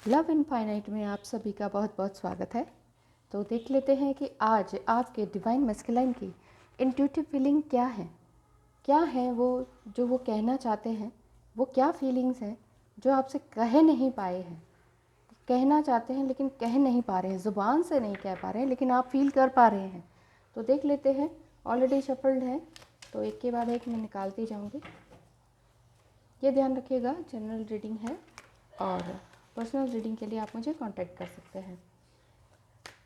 Love infinite में आप सभी का बहुत बहुत स्वागत है। तो देख लेते हैं कि आज आपके डिवाइन मैस्कुलाइन की इंट्यूटिव फीलिंग क्या है वो जो वो कहना चाहते हैं। वो क्या फीलिंग्स हैं जो आपसे कह नहीं पाए हैं, कहना चाहते हैं लेकिन कह नहीं पा रहे हैं, ज़ुबान से नहीं कह पा रहे हैं लेकिन आप फील कर पा रहे हैं। तो देख लेते हैं, ऑलरेडी शफल्ड है तो एक के बाद एक मैं निकालती जाऊंगी। ये ध्यान रखिएगा, जनरल रीडिंग है और पर्सनल रीडिंग के लिए आप मुझे कांटेक्ट कर सकते हैं।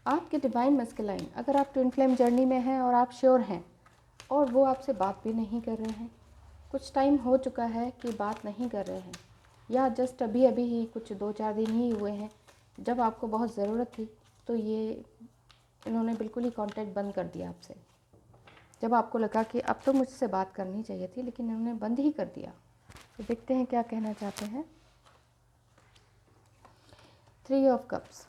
आपके डिवाइन मैस्कुलाइन, अगर आप ट्विन फ्लेम जर्नी में हैं और आप श्योर हैं और वो आपसे बात भी नहीं कर रहे हैं, कुछ टाइम हो चुका है कि बात नहीं कर रहे हैं, या जस्ट अभी अभी ही कुछ 2-4 दिन ही हुए हैं जब आपको बहुत ज़रूरत थी तो इन्होंने बिल्कुल ही कांटेक्ट बंद कर दिया आपसे। जब आपको लगा कि अब तो मुझसे बात करनी चाहिए थी लेकिन इन्होंने बंद ही कर दिया। तो देखते हैं क्या कहना चाहते हैं। 3 ऑफ कप्स,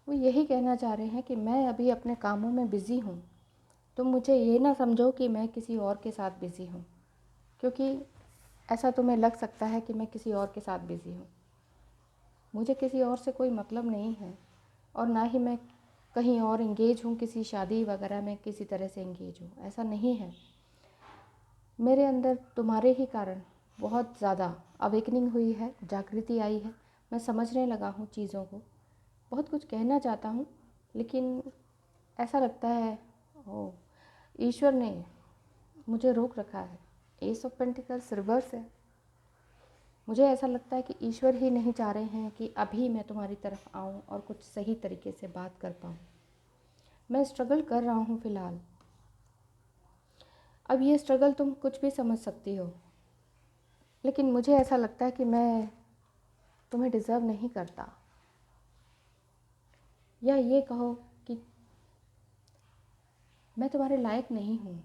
वो यही कहना चाह रहे हैं कि मैं अभी अपने कामों में बिज़ी हूँ। तुम मुझे ये ना समझो कि मैं किसी और के साथ बिज़ी हूँ, क्योंकि ऐसा तुम्हें लग सकता है कि मैं किसी और के साथ बिज़ी हूँ। मुझे किसी और से कोई मतलब नहीं है और ना ही मैं कहीं और इंगेज हूँ, किसी शादी वगैरह में किसी तरह से इंगेज हूँ, ऐसा नहीं है। मेरे अंदर तुम्हारे ही कारण बहुत ज़्यादा अवेकनिंग हुई है, जागृति आई है। मैं समझने लगा हूँ चीज़ों को, बहुत कुछ कहना चाहता हूँ लेकिन ऐसा लगता है ओ ईश्वर ने मुझे रोक रखा है। एस ऑफ पेंटिकल्स रिवर्स है। मुझे ऐसा लगता है कि ईश्वर ही नहीं चाह रहे हैं कि अभी मैं तुम्हारी तरफ आऊँ और कुछ सही तरीके से बात कर पाऊँ। मैं स्ट्रगल कर रहा हूँ फ़िलहाल। अब ये स्ट्रगल तुम कुछ भी समझ सकती हो, लेकिन मुझे ऐसा लगता है कि मैं तुम्हें डिज़र्व नहीं करता, या ये कहो कि मैं तुम्हारे लायक नहीं हूँ।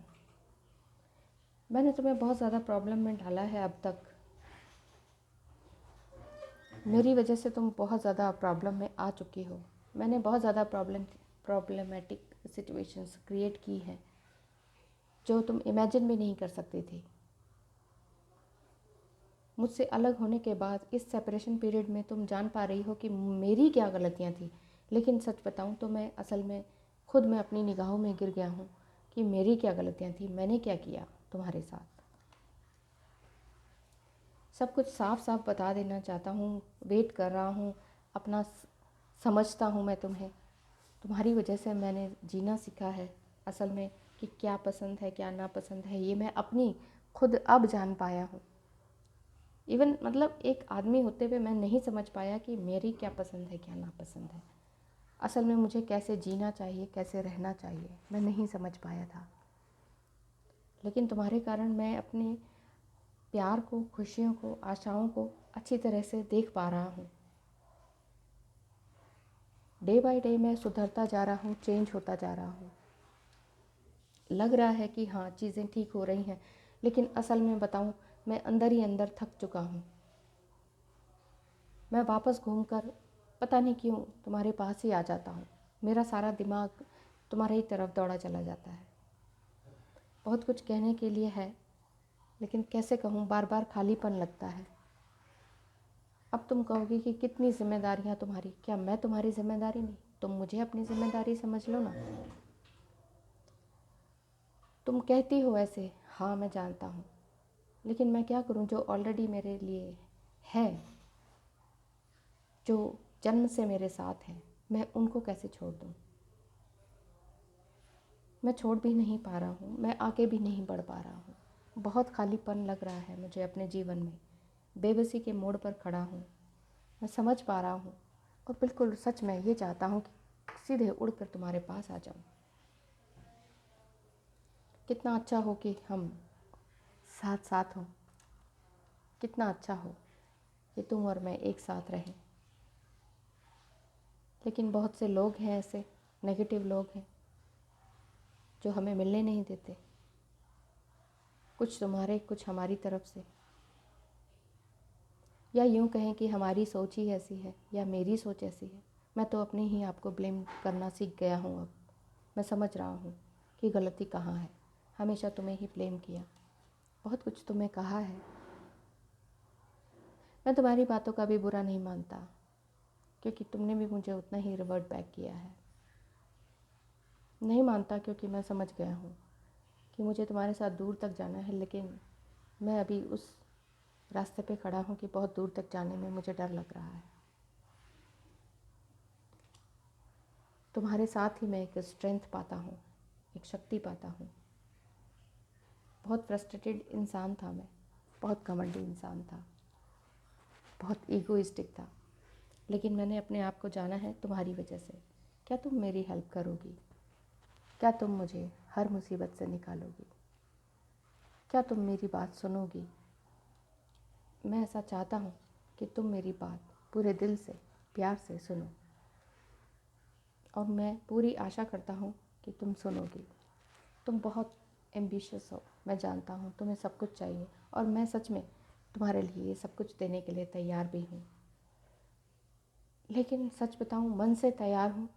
मैंने तुम्हें बहुत ज़्यादा प्रॉब्लम में डाला है अब तक। मेरी वजह से तुम बहुत ज़्यादा प्रॉब्लम में आ चुकी हो। मैंने बहुत ज़्यादा प्रॉब्लमेटिक सिचुएशंस क्रिएट की हैं जो तुम इमेजिन भी नहीं कर सकती थी। मुझसे अलग होने के बाद इस सेपरेशन पीरियड में तुम जान पा रही हो कि मेरी क्या गलतियाँ थी, लेकिन सच बताऊँ तो मैं असल में खुद में अपनी निगाहों में गिर गया हूँ कि मेरी क्या गलतियाँ थी, मैंने क्या किया तुम्हारे साथ। सब कुछ साफ साफ बता देना चाहता हूँ, वेट कर रहा हूँ, अपना समझता हूँ मैं तुम्हें। तुम्हारी वजह से मैंने जीना सीखा है असल में, कि क्या पसंद है क्या नापसंद है ये मैं अपनी खुद अब जान पाया हूँ। इवन मतलब एक आदमी होते हुए मैं नहीं समझ पाया कि मेरी क्या पसंद है क्या नापसंद है। असल में मुझे कैसे जीना चाहिए, कैसे रहना चाहिए, मैं नहीं समझ पाया था। लेकिन तुम्हारे कारण मैं अपने प्यार को, खुशियों को, आशाओं को अच्छी तरह से देख पा रहा हूँ। डे बाय डे मैं सुधरता जा रहा हूँ, चेंज होता जा रहा हूँ। लग रहा है कि हाँ चीज़ें ठीक हो रही हैं, लेकिन असल में बताऊँ मैं अंदर ही अंदर थक चुका हूँ। मैं वापस घूमकर पता नहीं क्यों तुम्हारे पास ही आ जाता हूँ। मेरा सारा दिमाग तुम्हारे ही तरफ दौड़ा चला जाता है। बहुत कुछ कहने के लिए है लेकिन कैसे कहूँ, बार बार खालीपन लगता है। अब तुम कहोगी कि कितनी जिम्मेदारियाँ तुम्हारी, क्या मैं तुम्हारी जिम्मेदारी नहीं? तुम मुझे अपनी जिम्मेदारी समझ लो ना। तुम कहती हो ऐसे, हाँ मैं जानता हूँ, लेकिन मैं क्या करूँ जो ऑलरेडी मेरे लिए है, जो जन्म से मेरे साथ हैं, मैं उनको कैसे छोड़ दूँ? मैं छोड़ भी नहीं पा रहा हूँ, मैं आगे भी नहीं बढ़ पा रहा हूँ। बहुत खालीपन लग रहा है मुझे अपने जीवन में। बेबसी के मोड़ पर खड़ा हूँ। मैं समझ पा रहा हूँ और बिल्कुल सच में ये चाहता हूँ कि सीधे उड़कर तुम्हारे पास आ जाऊँ। कितना अच्छा हो कि हम साथ साथ हों। कितना अच्छा हो कि तुम और मैं एक साथ रहें। लेकिन बहुत से लोग हैं ऐसे, नेगेटिव लोग हैं जो हमें मिलने नहीं देते। कुछ तुम्हारे, कुछ हमारी तरफ से, या यूँ कहें कि हमारी सोच ही ऐसी है या मेरी सोच ऐसी है। मैं तो अपने ही आप को ब्लेम करना सीख गया हूँ अब। मैं समझ रहा हूँ कि गलती कहाँ है। हमेशा तुम्हें ही ब्लेम किया, बहुत कुछ तुम्हें कहा है, मैं तुम्हारी बातों का भी बुरा नहीं मानता, क्योंकि तुमने भी मुझे उतना ही रिवर्ट बैक किया है। नहीं मानता क्योंकि मैं समझ गया हूँ कि मुझे तुम्हारे साथ दूर तक जाना है, लेकिन मैं अभी उस रास्ते पे खड़ा हूँ कि बहुत दूर तक जाने में मुझे डर लग रहा है। तुम्हारे साथ ही मैं एक स्ट्रेंथ पाता हूँ, एक शक्ति पाता हूँ। बहुत फ्रस्ट्रेटेड इंसान था मैं, बहुत घमंडी इंसान था, बहुत ईगोइस्टिक था, लेकिन मैंने अपने आप को जाना है तुम्हारी वजह से। क्या तुम मेरी हेल्प करोगी? क्या तुम मुझे हर मुसीबत से निकालोगी? क्या तुम मेरी बात सुनोगी? मैं ऐसा चाहता हूँ कि तुम मेरी बात पूरे दिल से, प्यार से सुनो, और मैं पूरी आशा करता हूँ कि तुम सुनोगी। तुम बहुत एम्बिशियस हो, मैं जानता हूँ, तुम्हें सब कुछ चाहिए, और मैं सच में तुम्हारे लिए ये सब कुछ देने के लिए तैयार भी हूँ। लेकिन सच बताऊँ, मन से तैयार हूँ,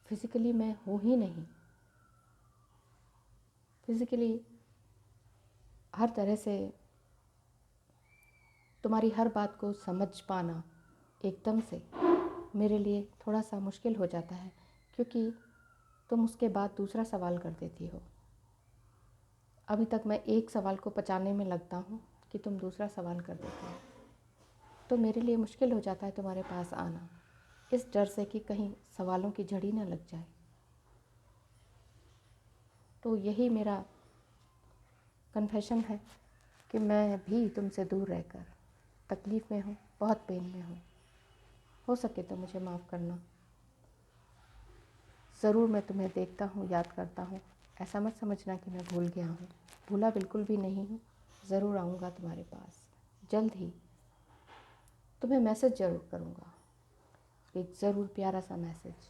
फिज़िकली मैं हूँ ही नहीं। फिज़िकली हर तरह से तुम्हारी हर बात को समझ पाना एकदम से मेरे लिए थोड़ा सा मुश्किल हो जाता है, क्योंकि तुम उसके बाद दूसरा सवाल कर देती हो। अभी तक मैं एक सवाल को पचाने में लगता हूँ कि तुम दूसरा सवाल कर देती हो, तो मेरे लिए मुश्किल हो जाता है तुम्हारे पास आना, इस डर से कि कहीं सवालों की झड़ी न लग जाए। तो यही मेरा कन्फेशन है कि मैं भी तुमसे दूर रहकर तकलीफ़ में हूँ, बहुत पेन में हूँ। हो सके तो मुझे माफ़ करना। ज़रूर मैं तुम्हें देखता हूँ, याद करता हूँ, ऐसा मत समझना कि मैं भूल गया हूँ। भूला बिल्कुल भी नहीं हूँ। ज़रूर आऊँगा तुम्हारे पास जल्द ही। तुम्हें मैसेज ज़रूर करूँगा, एक ज़रूर प्यारा सा मैसेज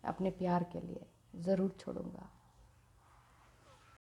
अपने प्यार के लिए ज़रूर छोड़ूँगा।